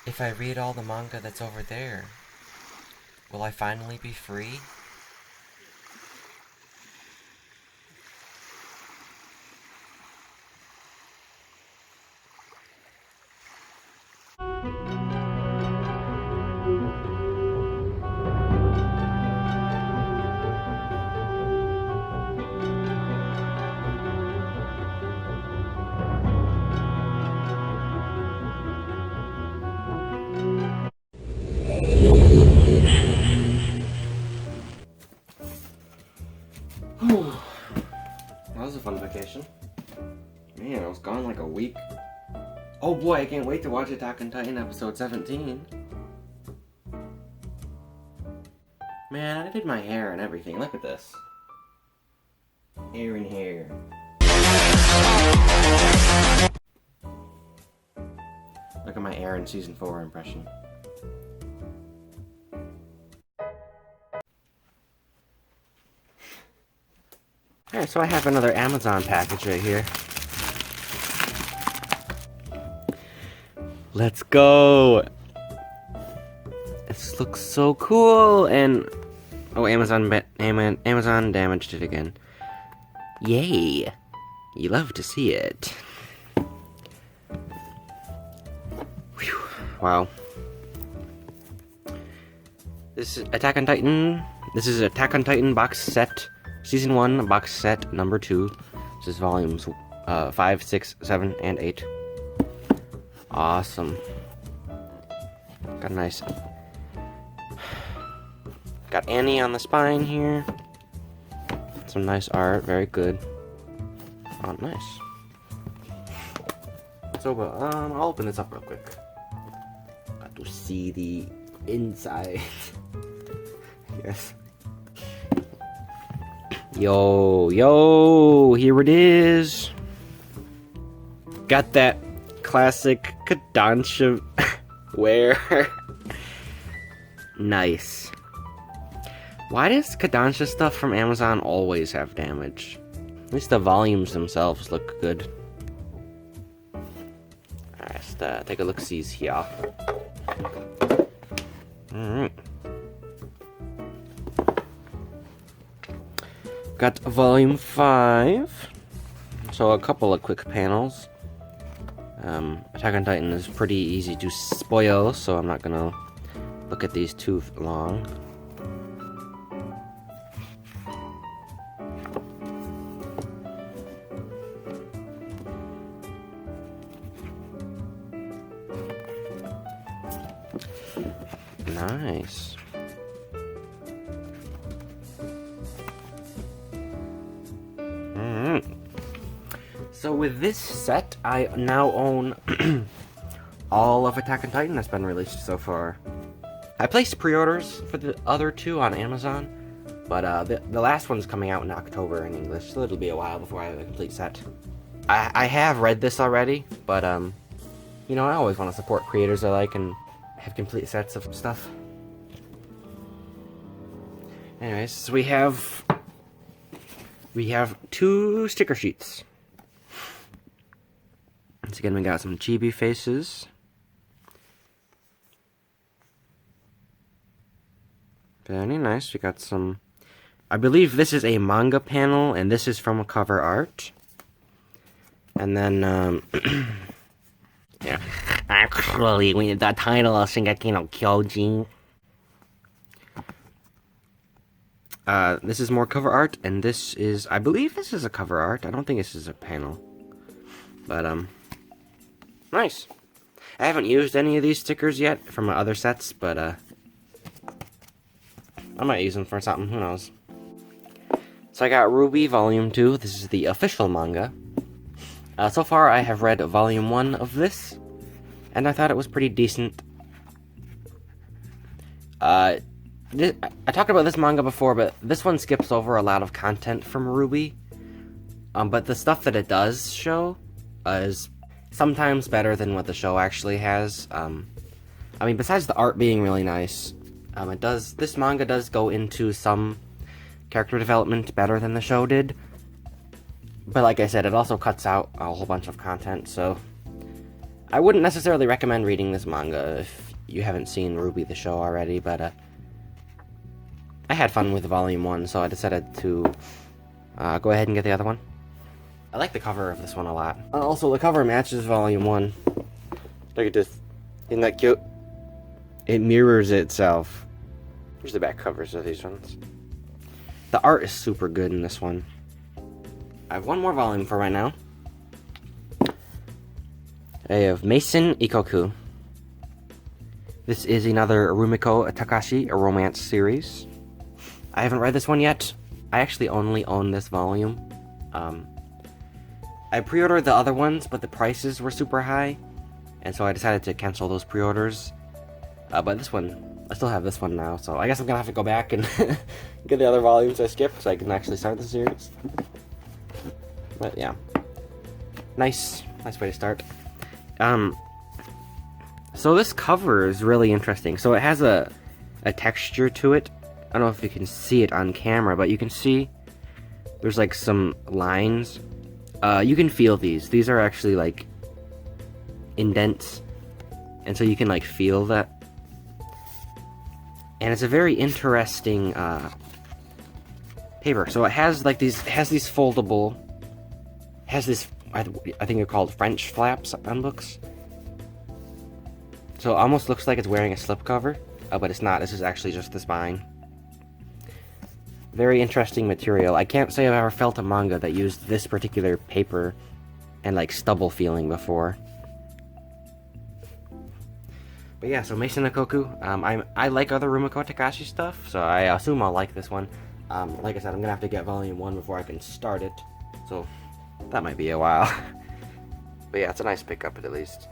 If I read all the manga that's over there, will I finally be free? That was a fun vacation. Man, I was gone like a week. Oh boy, I can't wait to watch Attack on Titan episode 17. Man, I did my hair and everything. Look at this. Hair and hair. Look at my Aaron season 4 impression. Alright, so I have another Amazon package right here. Let's go! This looks so cool, and... Oh, Amazon damaged it again. Yay! You love to see it. Whew. Wow. This is Attack on Titan. This is Attack on Titan box set. Season 1, box set number 2. This is volumes 5, 6, 7, and 8. Awesome. Got a nice... Got Annie on the spine here. Some nice art, very good. Oh, nice. So, I'll open this up real quick. Got to see the inside. Yes. Yo, here it is. Got that classic Kodansha wear. Nice. Why does Kodansha stuff from Amazon always have damage? At least the volumes themselves look good. Alright, let's take a look-sees here. Alright. Got volume 5. So a couple of quick panels. Attack on Titan is pretty easy to spoil, so I'm not gonna look at these too long. Nice. So with this set, I now own all of Attack on Titan that's been released so far. I placed pre-orders for the other two on Amazon, but the last one's coming out in October in English, so it'll be a while before I have a complete set. I have read this already, but you know, I always want to support creators I like and have complete sets of stuff. Anyways, so we have 2 sticker sheets. Once again, we got some chibi faces. Very nice. We got some... I believe this is a manga panel, and this is from a cover art. And then, yeah. Actually, the title of Shingeki no Kyojin. This is more cover art, and this is... I believe this is a cover art. I don't think this is a panel. But, nice. I haven't used any of these stickers yet from my other sets, but, I might use them for something, who knows. So I got RWBY Volume 2, this is the official manga. So far I have read Volume 1 of this, and I thought it was pretty decent. I talked about this manga before, but this one skips over a lot of content from RWBY. But the stuff that it does show is sometimes better than what the show actually has. I mean, besides the art being really nice, this manga does go into some character development better than the show did. But like I said, it also cuts out a whole bunch of content, so I wouldn't necessarily recommend reading this manga if you haven't seen RWBY the show already, but I had fun with Volume 1, so I decided to go ahead and get the other one. I like the cover of this one a lot. Also, the cover matches Volume 1. Look at this. Isn't that cute? It mirrors itself. Here's the back covers of these ones. The art is super good in this one. I have one more volume for right now. I have Maison Ikkoku. This is another Rumiko Takashi, a romance series. I haven't read this one yet. I actually only own this volume. I pre-ordered the other ones, but the prices were super high, and so I decided to cancel those pre-orders. But this one, I still have this one now, so I guess I'm gonna have to go back and get the other volumes I skipped so I can actually start the series. But yeah, nice way to start. So this cover is really interesting. So it has a texture to it. I don't know if you can see it on camera, but you can see there's like some lines. You can feel these. These are actually like indents, and so you can like feel that. And it's a very interesting paper. So it has like these. It has these foldable. Has this. I think they're called French flaps on books. So it almost looks like it's wearing a slipcover, but it's not. This is actually just the spine. Very interesting material. I can't say I've ever felt a manga that used this particular paper and like stubble feeling before. But yeah, so Maison Ikkoku. I like other Rumiko Takashi stuff, so I assume I'll like this one. Like I said, I'm gonna have to get volume 1 before I can start it, so that might be a while. But yeah, it's a nice pickup at least.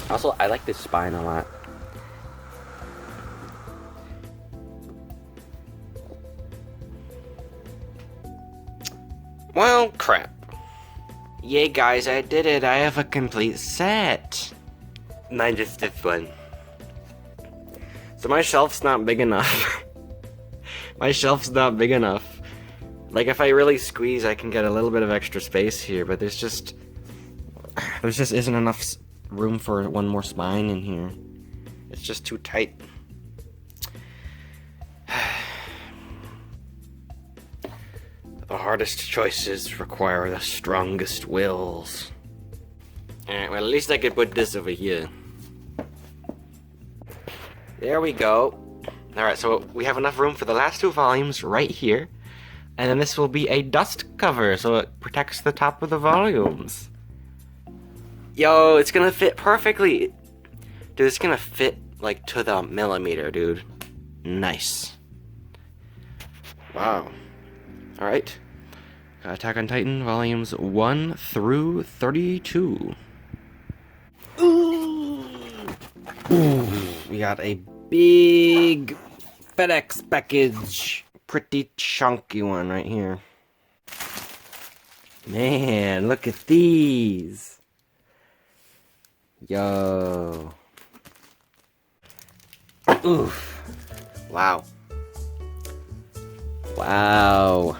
Also, I like this spine a lot. Well, crap. Yay, guys, I did it. I have a complete set. Not just this one. So my shelf's not big enough. My shelf's not big enough. Like, if I really squeeze, I can get a little bit of extra space here, but there's just isn't enough room for one more spine in here. It's just too tight. The hardest choices require the strongest wills. Alright, well, at least I could put this over here. There we go. Alright, so we have enough room for the last 2 volumes right here. And then this will be a dust cover, so it protects the top of the volumes. Yo, it's gonna fit perfectly. Dude, it's gonna fit, like, to the millimeter, dude. Nice. Wow. Alright. Attack on Titan, volumes 1 through 32. Ooh. We got a big FedEx package. Pretty chunky one right here. Man, look at these. Yo. Oof. Wow. Wow.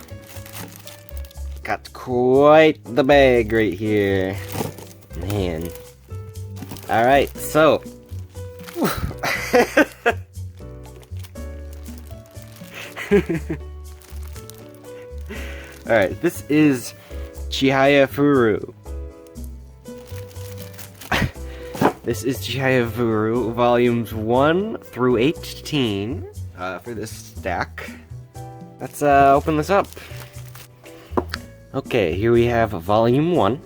Got quite the bag right here. Man. Alright, so. Alright, this is Chihayafuru. This is Chihayafuru, volumes 1 through 18, for this stack. Let's open this up. Okay, here we have volume 1.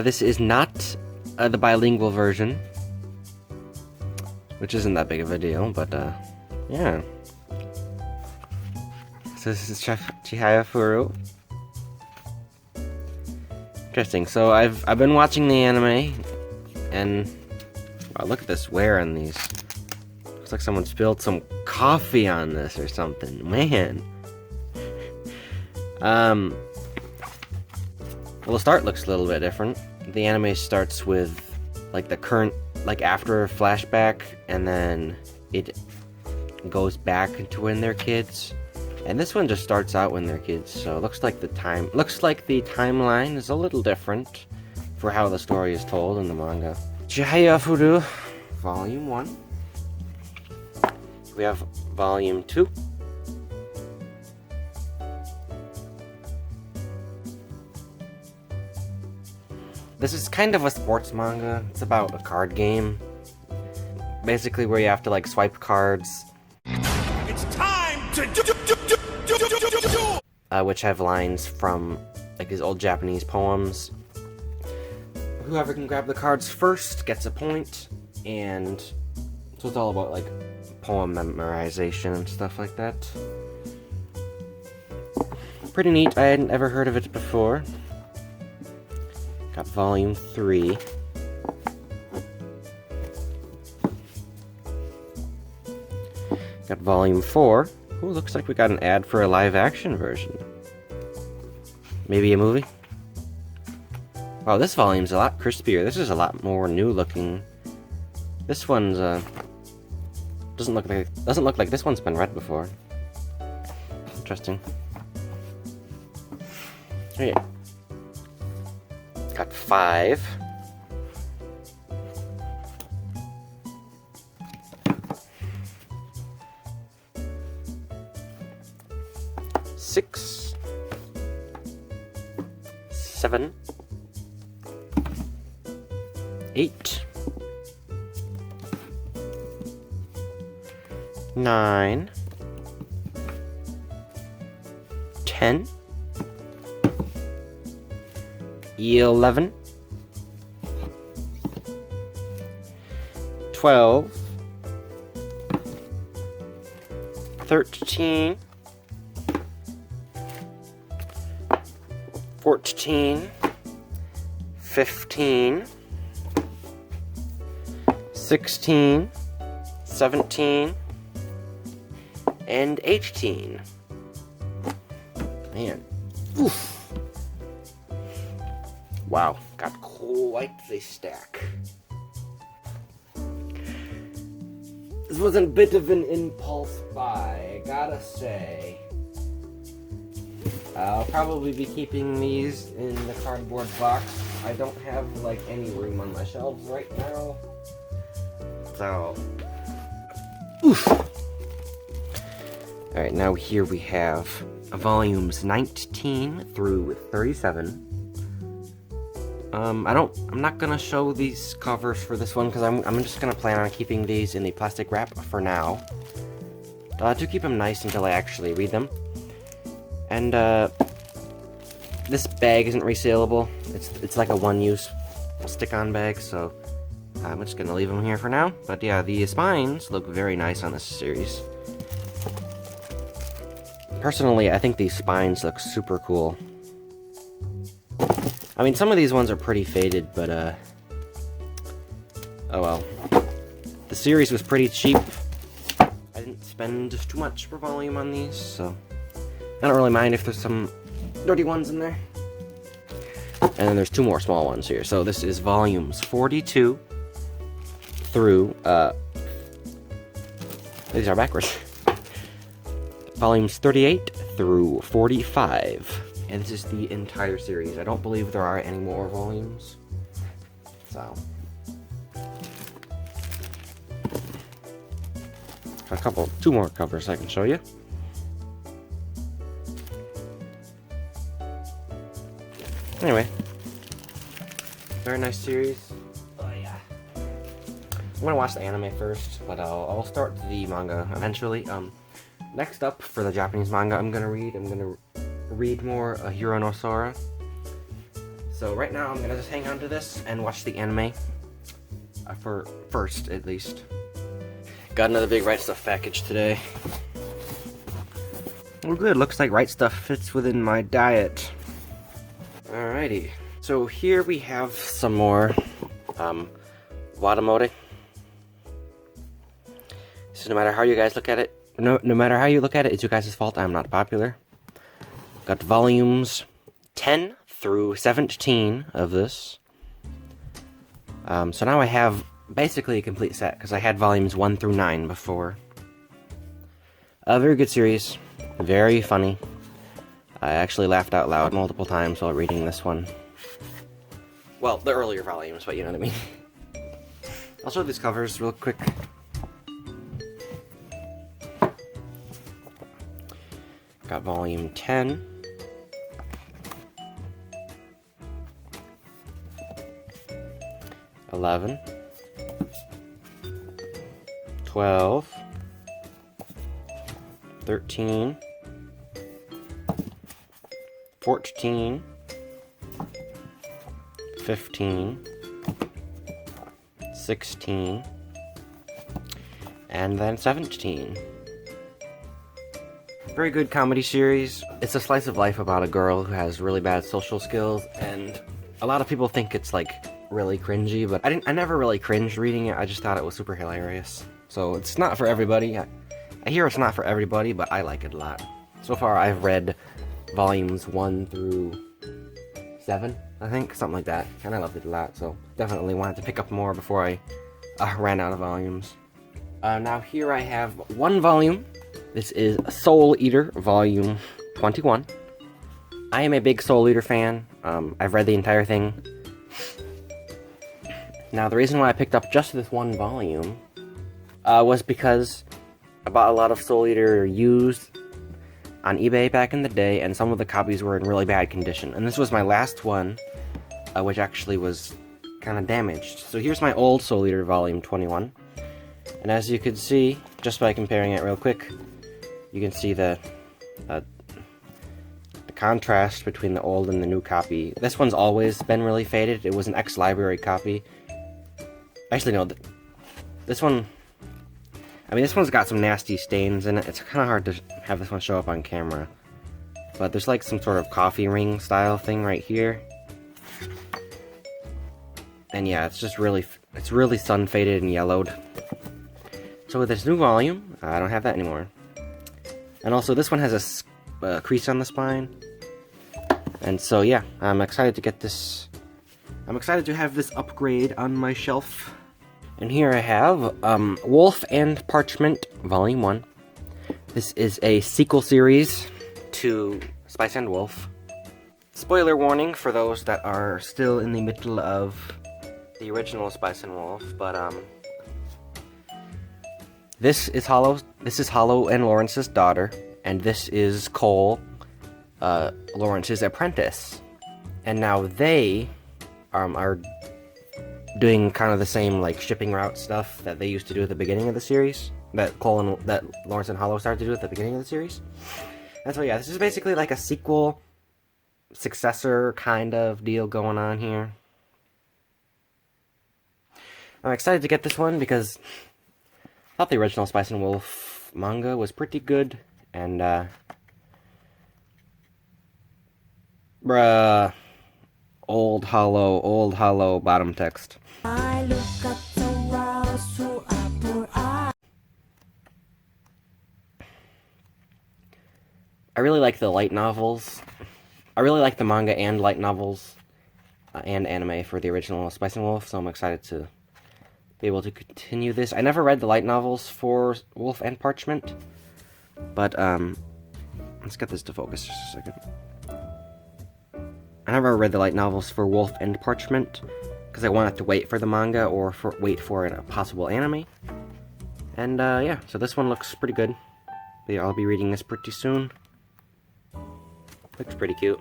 This is not the bilingual version, which isn't that big of a deal, but yeah. So this is Chihayafuru. Interesting. So I've been watching the anime, and wow, look at this wear on these. Looks like someone spilled some coffee on this or something. Man. Well, the start looks a little bit different. The anime starts with like the current, like after a flashback, and then it goes back into when they're kids. And this one just starts out when they're kids, so it looks like the timeline is a little different for how the story is told in the manga. Chihayafuru, Volume 1. We have Volume 2. This is kind of a sports manga. It's about a card game. Basically where you have to like swipe cards. It's time to do. Which have lines from like these old Japanese poems. Whoever can grab the cards first gets a point, and so it's all about like poem memorization and stuff like that. Pretty neat. I hadn't ever heard of it before. Got Volume 3. Got Volume 4. Ooh, looks like we got an ad for a live-action version. Maybe a movie? Oh, this volume's a lot crispier. This is a lot more new-looking. This one's doesn't look like this one's been read before. Interesting. Okay. Got 5. Six, 7, 8, 9, 10, 11, 12, 13, 14, 15, 16, 17, and 18. Man. Oof. Wow, got quite the stack. This was a bit of an impulse buy, I gotta say. I'll probably be keeping these in the cardboard box. I don't have, like, any room on my shelves right now. So... oof! Alright, now here we have volumes 19 through 37. I'm not gonna show these covers for this one, because I'm just gonna plan on keeping these in the plastic wrap for now. To keep them nice until I actually read them. And, this bag isn't resaleable. It's like a one-use stick-on bag, so I'm just gonna leave them here for now. But yeah, the spines look very nice on this series. Personally, I think these spines look super cool. I mean, some of these ones are pretty faded, but, oh well. The series was pretty cheap. I didn't spend too much per volume on these, so... I don't really mind if there's some dirty ones in there. And then there's 2 more small ones here. So this is volumes 42 through, these are backwards. Volumes 38 through 45. And this is the entire series. I don't believe there are any more volumes. So. A 2 more covers I can show you. Anyway, very nice series. Oh yeah. I'm gonna watch the anime first, but I'll start the manga eventually. Next up for the Japanese manga I'm gonna read more Hiro no Sora. So right now I'm gonna just hang on to this and watch the anime for first, at least. Got another big Right Stuff package today. Well, good. Looks like Right Stuff fits within my diet. Alrighty, so here we have some more Watamore. So no matter how you guys look at it, no matter how you look at it, it's your guys' fault. I'm not popular. Got volumes 10 through 17 of this. So now I have basically a complete set, because I had volumes 1 through 9 before. A very good series. Very funny. I actually laughed out loud multiple times while reading this one. Well, the earlier volumes, but you know what I mean. I'll show these covers real quick. Got volume 10. $11, $12, $13, $14, $15, $16, and then $17. Very good comedy series. It's a slice of life about a girl who has really bad social skills, and a lot of people think it's like really cringy, but I never really cringed reading it. I just thought it was super hilarious. So it's not for everybody. I hear it's not for everybody, but I like it a lot. So far I've read volumes 1 through 7, I think, something like that, and I loved it a lot, so definitely wanted to pick up more before I ran out of volumes. Now here I have one volume. This is Soul Eater, volume 21. I am a big Soul Eater fan. I've read the entire thing. Now, the reason why I picked up just this one volume was because I bought a lot of Soul Eater used on eBay back in the day, and some of the copies were in really bad condition. And this was my last one, which actually was kind of damaged. So here's my old Soul Eater volume 21. And as you can see, just by comparing it real quick, you can see the contrast between the old and the new copy. This one's always been really faded. It was an ex-library copy. Actually, no, this one, I mean, this one's got some nasty stains in it. It's kind of hard to have this one show up on camera. But there's like some sort of coffee ring style thing right here. And yeah, it's just really, it's really sun faded and yellowed. So with this new volume, I don't have that anymore. And also this one has a crease on the spine. And so yeah, I'm excited to get this. I'm excited to have this upgrade on my shelf. And here I have Wolf and Parchment Volume 1. This is a sequel series to Spice and Wolf. Spoiler warning for those that are still in the middle of the original Spice and Wolf, but this is Hollow and Lawrence's daughter, and this is Cole, Lawrence's apprentice. And now they are doing kind of the same like shipping route stuff that they used to do at the beginning of the series, that Lawrence and Hollow started to do at the beginning of the series. And so yeah, this is basically like a sequel, successor kind of deal going on here. I'm excited to get this one because I thought the original Spice and Wolf manga was pretty good, and old hollow bottom text. I look at the world through upper eye. I really like the light novels. I really like the manga and light novels and anime for the original Spice and Wolf, so I'm excited to be able to continue this. I never read the light novels for Wolf and Parchment, but let's get this to focus just a second. I never read the light novels for Wolf and Parchment because I wanted to wait for the manga or wait for a possible anime. And yeah, so this one looks pretty good. I'll be reading this pretty soon. Looks pretty cute.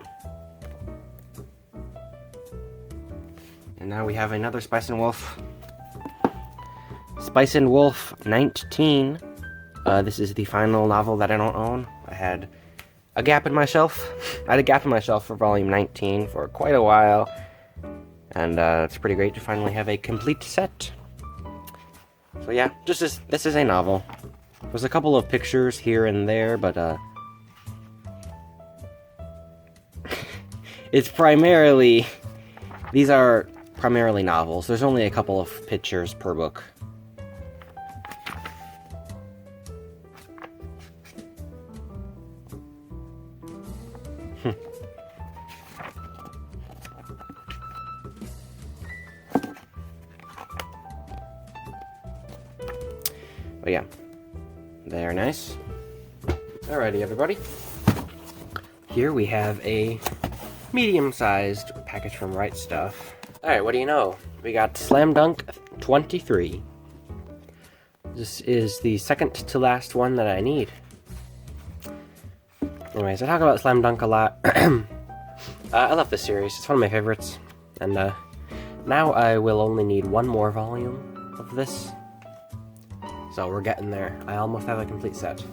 And now we have another Spice and Wolf. Spice and Wolf 19. This is the final novel that I don't own. I had a gap in my shelf. I had a gap in my shelf for volume 19 for quite a while. And it's pretty great to finally have a complete set. So yeah, this is a novel. There's a couple of pictures here and there, but it's primarily, these are primarily novels. There's only a couple of pictures per book. But yeah, they're nice. Alrighty, everybody. Here we have a medium-sized package from Right Stuff. Alright, what do you know? We got Slam Dunk 23. This is the second to last one that I need. Anyways, I talk about Slam Dunk a lot. I love this series. It's one of my favorites. And now I will only need one more volume of this. So we're getting there. I almost have a complete set.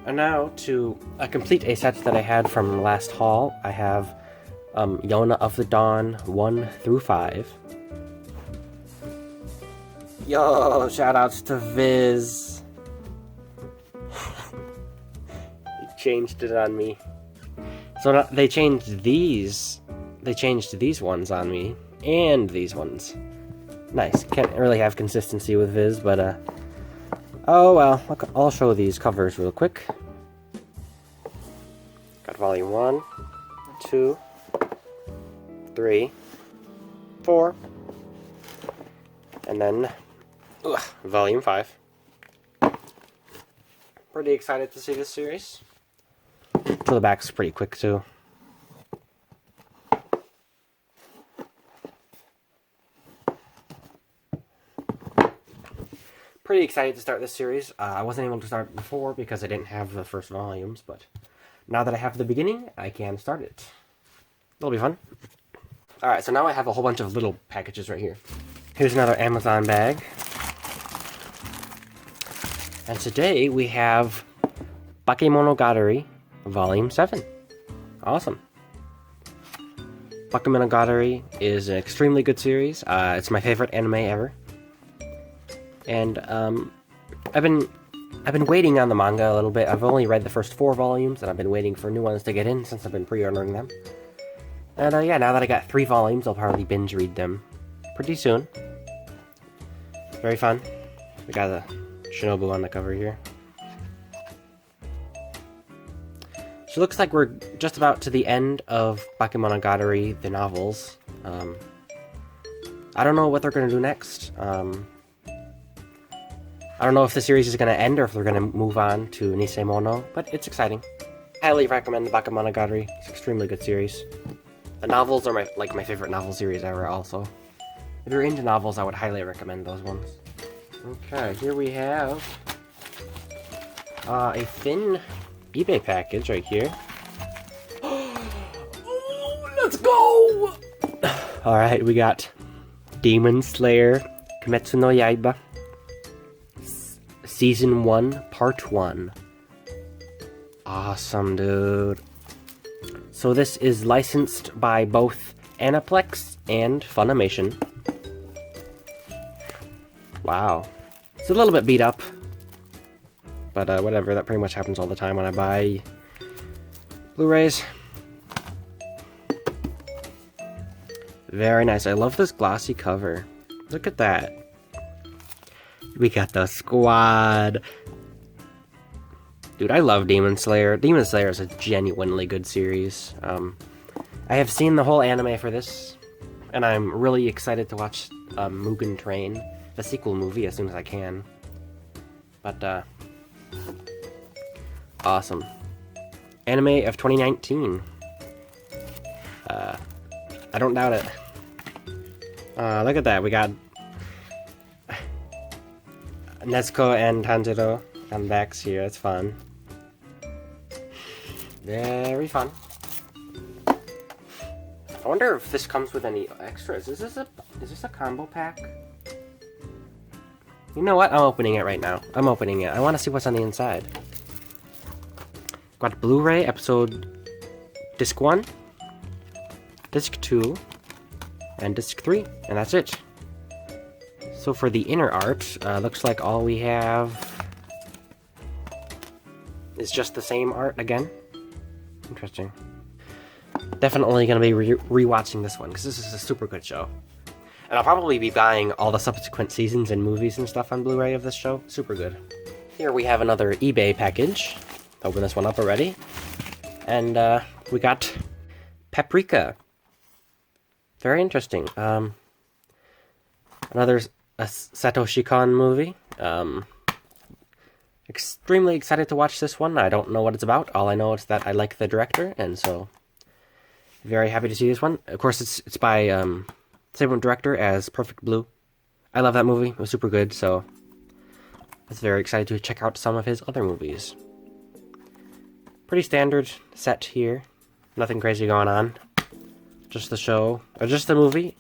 And now to complete a set that I had from last haul, I have Yona of the Dawn 1 through 5. Yo, shoutouts to Viz. He changed it on me. So they changed these. They changed these ones on me and these ones. Nice. Can't really have consistency with Viz, but oh well. I'll show these covers real quick. Got volume 1, 2, 3, 4, and then volume 5. Pretty excited to see this series. So the back's pretty quick too. Pretty excited to start this series. I wasn't able to start before because I didn't have the first volumes, but now that I have the beginning, I can start it. It'll be fun. Alright, so now I have a whole bunch of little packages right here. Here's another Amazon bag. And today we have Bakemonogatari Volume 7. Awesome. Bakemonogatari is an extremely good series. It's my favorite anime ever. And I've been waiting on the manga a little bit. I've only read the first 4 volumes, and I've been waiting for new ones to get in since I've been pre-ordering them. And yeah, now that I got 3 volumes, I'll probably binge read them pretty soon. Very fun. We got a Shinobu on the cover here. So it looks like we're just about to the end of Bakemonogatari, the novels. I don't know what they're going to do next. I don't know if the series is going to end or if they're going to move on to Nisemono, but it's exciting. Highly recommend the Bakemonogatari. It's an extremely good series. The novels are my favorite novel series ever also. If you're into novels, I would highly recommend those ones. Okay, here we have a thin eBay package right here. Oh, let's go! Alright, we got Demon Slayer Kimetsu no Yaiba Season 1, Part 1. Awesome, dude. So this is licensed by both Aniplex and Funimation. Wow. It's a little bit beat up. But whatever, that pretty much happens all the time when I buy Blu-rays. Very nice. I love this glossy cover. Look at that. We got the squad. Dude, I love Demon Slayer. Demon Slayer is a genuinely good series. I have seen the whole anime for this, and I'm really excited to watch Mugen Train, the sequel movie, as soon as I can. But, awesome. Anime of 2019. I don't doubt it. Look at that, we got Nezuko and Tanjiro on backs here, it's fun. Very fun. I wonder if this comes with any extras. Is this a combo pack? You know what? I'm opening it right now. I'm opening it. I want to see what's on the inside. Got Blu-ray episode Disc 1, Disc 2, and Disc 3, and that's it. So for the inner art, looks like all we have is just the same art again. Interesting. Definitely going to be rewatching this one, because this is a super good show. And I'll probably be buying all the subsequent seasons and movies and stuff on Blu-ray of this show. Super good. Here we have another eBay package. Open this one up already. And we got Paprika. Very interesting. Another Satoshi Kon movie. extremely excited to watch this one. I don't know what it's about. All I know is that I like the director, and so very happy to see this one. Of course, it's by same director as Perfect Blue. I love that movie. It was super good, so I was very excited to check out some of his other movies. Pretty standard set here. Nothing crazy going on. Just the show, or just the movie.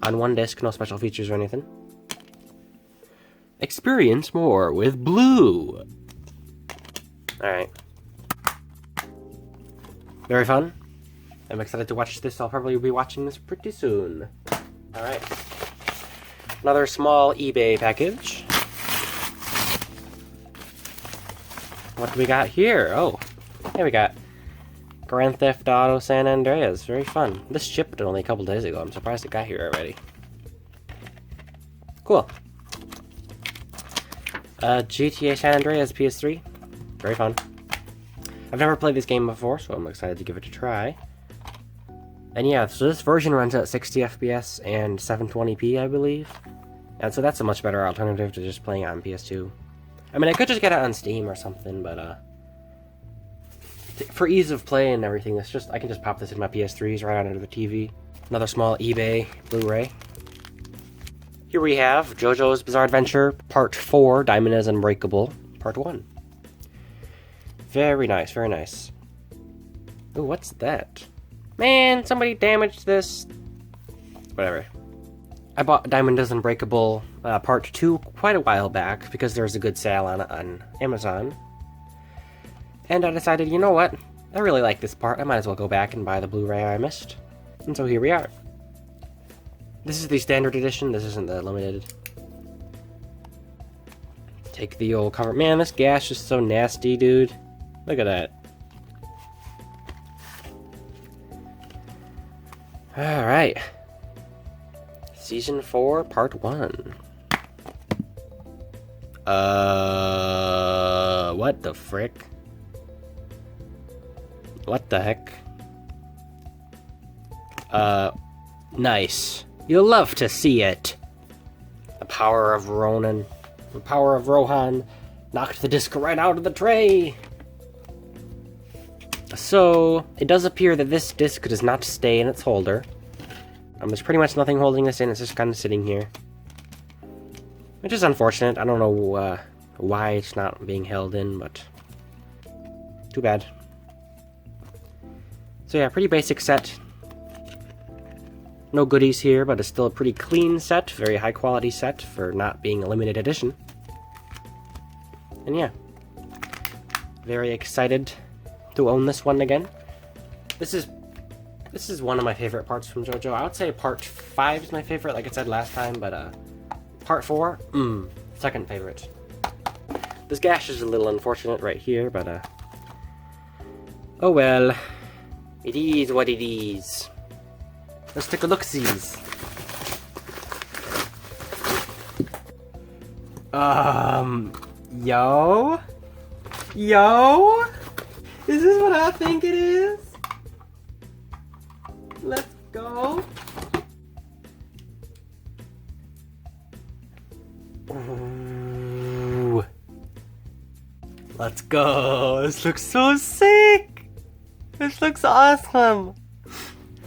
On one disc, no special features or anything. Experience more with Blue. Alright. Very fun. I'm excited to watch this. I'll probably be watching this pretty soon. Alright. Another small eBay package. What do we got here? Oh, here we got Grand Theft Auto San Andreas. Very fun. This shipped only a couple days ago. I'm surprised it got here already. Cool. GTA San Andreas PS3. Very fun. I've never played this game before, so I'm excited to give it a try. And yeah, so this version runs at 60 FPS and 720p, I believe. And so that's a much better alternative to just playing on PS2. I mean, I could just get it on Steam or something, but for ease of play and everything, it's just I can just pop this in my PS3s right under the TV. Another small eBay Blu-ray. Here we have JoJo's Bizarre Adventure Part 4, Diamond is Unbreakable, Part 1. Very nice, very nice. Ooh, what's that? Man, somebody damaged this. Whatever. I bought Diamond is Unbreakable Part 2 quite a while back because there was a good sale on it on Amazon. And I decided, you know what? I really like this part. I might as well go back and buy the Blu-ray I missed. And so here we are. This is the standard edition. This isn't the limited. Take the old cover. Man, this gash is so nasty, dude. Look at that. Alright. Season 4, Part 1. What the frick? What the heck? Nice. You'll love to see it. The power of Ronan. The power of Rohan knocked the disc right out of the tray. So, it does appear that this disc does not stay in its holder. There's pretty much nothing holding this in, it's just kind of sitting here. Which is unfortunate, I don't know why it's not being held in, but too bad. So yeah, pretty basic set. No goodies here, but it's still a pretty clean set, very high quality set for not being a limited edition. And yeah, very excited to own this one again. This is one of my favorite parts from JoJo. I would say Part 5 is my favorite, like I said last time, but Part 4, second favorite. This gash is a little unfortunate right here, but oh well. It is what it is. Let's take a look-sees. Yo? Yo? Is this what I think it is? Let's go. Ooh. Let's go. This looks so sick. This looks awesome.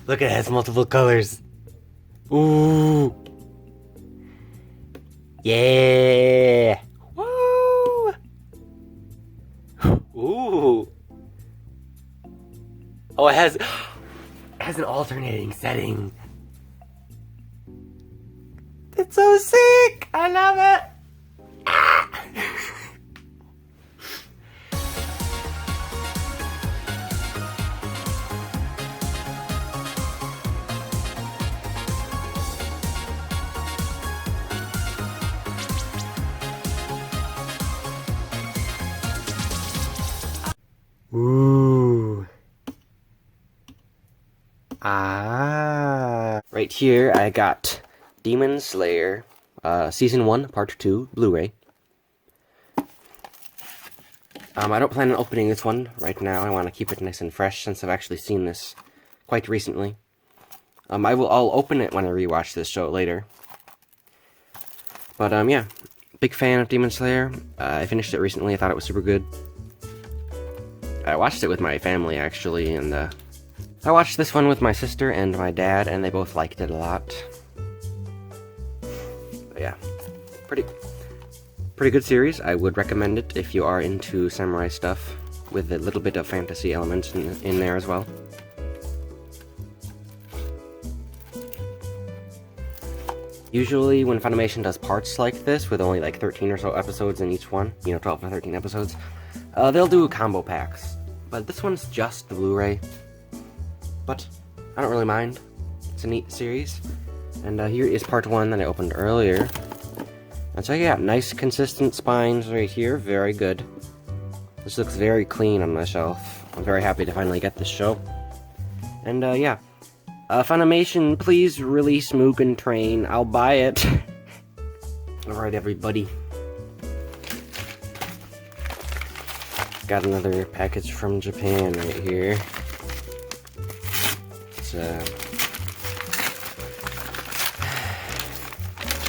Look, it has multiple colors. Ooh. Yeah. Woo. Ooh. Oh, it has an alternating setting. It's so sick. I love it. Ah. Ooh. Ah. Right here, I got Demon Slayer, Season 1, Part 2, Blu-ray. I don't plan on opening this one right now. I want to keep it nice and fresh since I've actually seen this quite recently. I'll open it when I rewatch this show later. But, yeah. Big fan of Demon Slayer. I finished it recently. I thought it was super good. I watched it with my family, actually, and I watched this one with my sister and my dad, and they both liked it a lot. But yeah, pretty good series. I would recommend it if you are into samurai stuff, with a little bit of fantasy elements in there as well. Usually when Funimation does parts like this, with only like 13 or so episodes in each one, 12 or 13 episodes, they'll do combo packs. But this one's just the Blu-ray. But I don't really mind. It's a neat series. And here is part 1 that I opened earlier. And so yeah, nice consistent spines right here, very good. This looks very clean on the shelf. I'm very happy to finally get this show. And yeah. Funimation, please release Mugen Train. I'll buy it. Alright, everybody. Got another package from Japan right here. It's,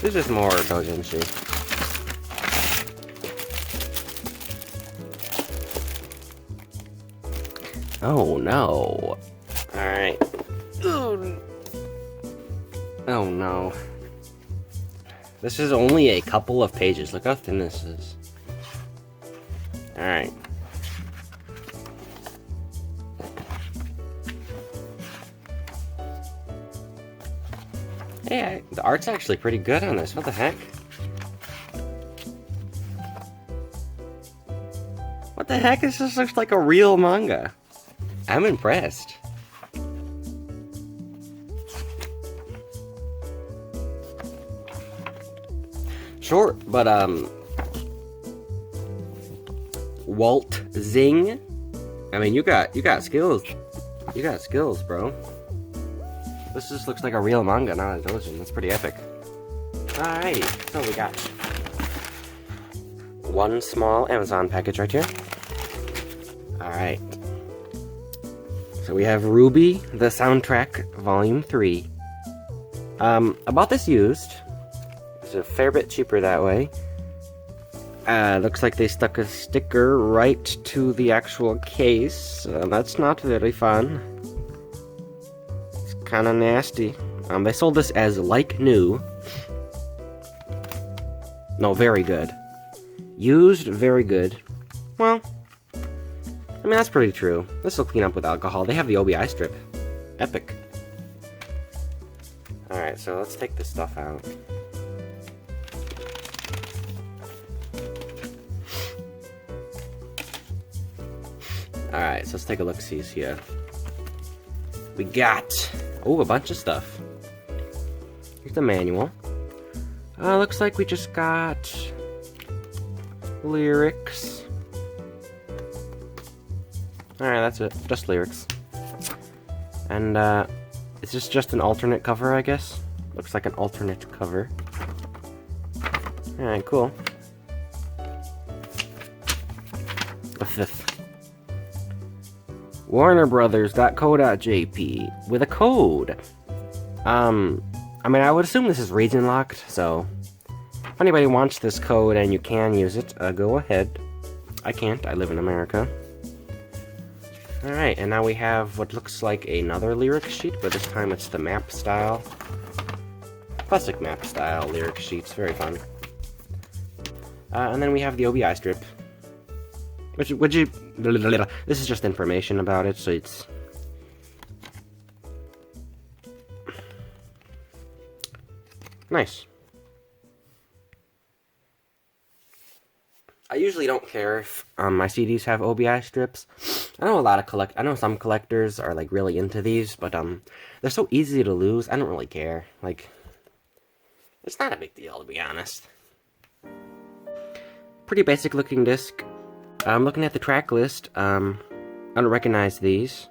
this is more doujinshi. Oh no. Alright. Oh no. This is only a couple of pages. Look how thin this is. Alright. Hey, the art's actually pretty good on this. What the heck? What the heck? This just looks like a real manga. I'm impressed. Short, but Walt Zing. I mean, you got skills. You got skills, bro. This just looks like a real manga, not a doujin. That's pretty epic. Alright, so we got one small Amazon package right here. Alright. So we have RWBY, the soundtrack, Volume 3. I bought this used. It's a fair bit cheaper that way. Looks like they stuck a sticker right to the actual case. That's not very fun. It's kind of nasty. They sold this as like new. No, very good. Used, very good. Well, I mean, that's pretty true. This will clean up with alcohol. They have the OBI strip. Epic. Alright, so let's take this stuff out. Alright, so let's take a look-see here. We got, a bunch of stuff. Here's the manual. Looks like we just got lyrics. Alright, that's it. Just lyrics. And, is this just an alternate cover, I guess? Looks like an alternate cover. Alright, cool. The fifth. WarnerBrothers.co.jp with a code. I mean, I would assume this is region locked, so if anybody wants this code and you can use it, go ahead. I can't, I live in America. Alright, and now we have what looks like another lyric sheet, but this time it's the map style. Classic map style lyric sheets, very fun. And then we have the OBI strip. This is just information about it, so it's... nice. I usually don't care if my CDs have OBI strips. I know I know some collectors are like really into these, but they're so easy to lose. I don't really care. Like, it's not a big deal, to be honest. Pretty basic looking disc. I'm looking at the track list. I don't recognize these,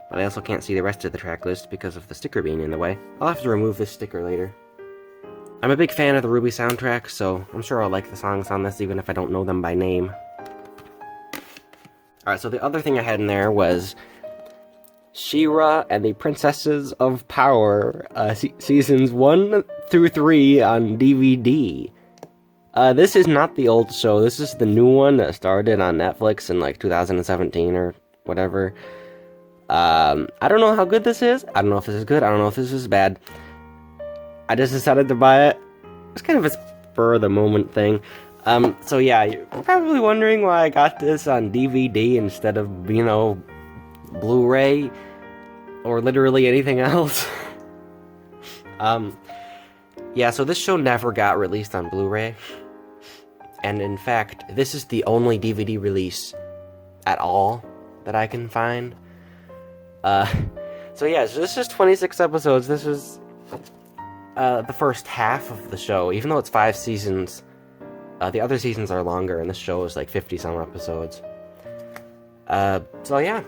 but I also can't see the rest of the track list because of the sticker being in the way. I'll have to remove this sticker later. I'm a big fan of the RWBY soundtrack, so I'm sure I'll like the songs on this even if I don't know them by name. Alright, so the other thing I had in there was She-Ra and the Princesses of Power, seasons 1 through 3 on DVD. This is not the old show. This is the new one that started on Netflix in like 2017 or whatever. I don't know how good this is. I don't know if this is good. I don't know if this is bad. I just decided to buy it. It's kind of a spur of the moment thing. So yeah, you're probably wondering why I got this on DVD instead of, you know, Blu-ray or literally anything else. Yeah, so this show never got released on Blu-ray. And in fact, this is the only DVD release at all that I can find. So yeah, so this is 26 episodes. This is the first half of the show. Even though it's 5 seasons, the other seasons are longer, and this show is like 50-some episodes. So yeah,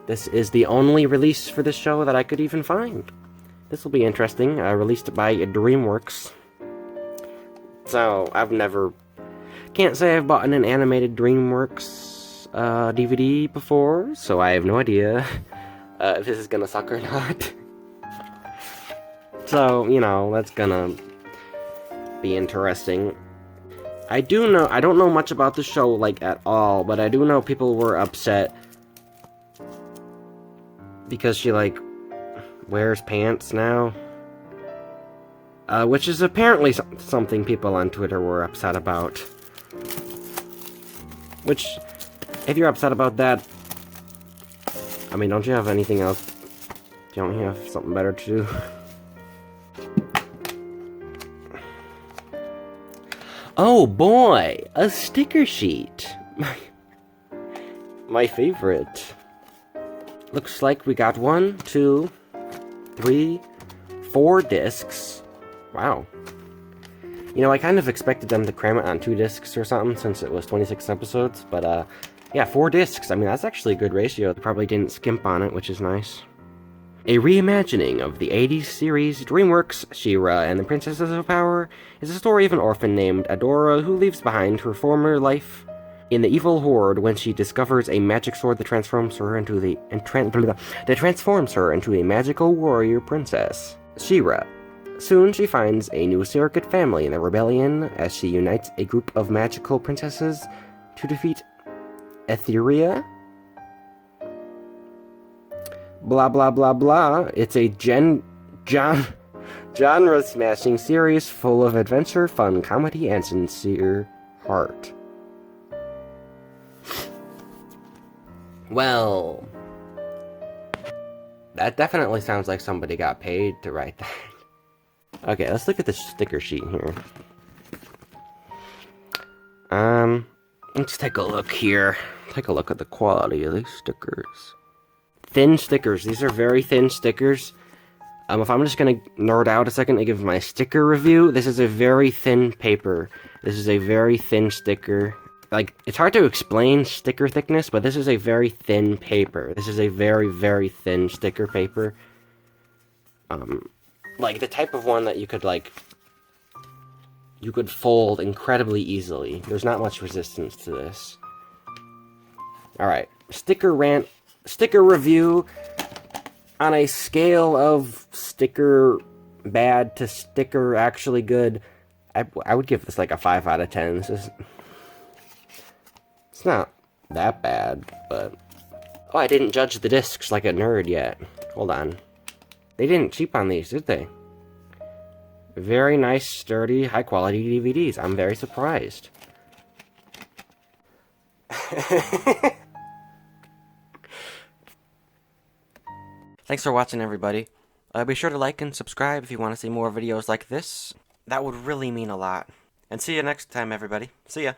this is the only release for this show that I could even find. This will be interesting. Released by DreamWorks. So, can't say I've bought an animated DreamWorks DVD before, so I have no idea if this is gonna suck or not. So, you know, that's gonna be interesting. I don't know much about the show, like, at all, but I do know people were upset because she, like, wears pants now. Which is apparently something people on Twitter were upset about. Which, if you're upset about that, I mean, don't you have anything else? Don't you have something better to do? Oh boy, a sticker sheet. My favorite. Looks like we got 1, 2, 3, 4 discs. Wow. You know, I kind of expected them to cram it on 2 discs or something since it was 26 episodes, but yeah, 4 discs. I mean, that's actually a good ratio. They probably didn't skimp on it, which is nice. A reimagining of the 80s series DreamWorks' She-Ra and the Princesses of Power is a story of an orphan named Adora who leaves behind her former life in the evil horde when she discovers a magic sword that transforms her into a magical warrior princess, She-Ra. Soon she finds a new surrogate family in the rebellion as she unites a group of magical princesses to defeat Etheria. Blah blah blah blah. It's a genre-smashing series full of adventure, fun, comedy, and sincere heart. Well, that definitely sounds like somebody got paid to write that. Okay, let's look at the sticker sheet here. Let's take a look here. Take a look at the quality of these stickers. Thin stickers. These are very thin stickers. If I'm just gonna nerd out a second and give my sticker review, this is a very thin paper. This is a very thin sticker. Like, it's hard to explain sticker thickness, but this is a very thin paper. This is a very, very thin sticker paper. Like, the type of one that you could fold incredibly easily. There's not much resistance to this. Alright, sticker review on a scale of sticker bad to sticker actually good. I would give this like a 5 out of 10. It's not that bad, but... Oh, I didn't judge the discs like a nerd yet. Hold on. They didn't cheap on these, did they? Very nice, sturdy, high-quality DVDs. I'm very surprised. Thanks for watching, everybody. Be sure to like and subscribe if you want to see more videos like this. That would really mean a lot. And see you next time, everybody. See ya!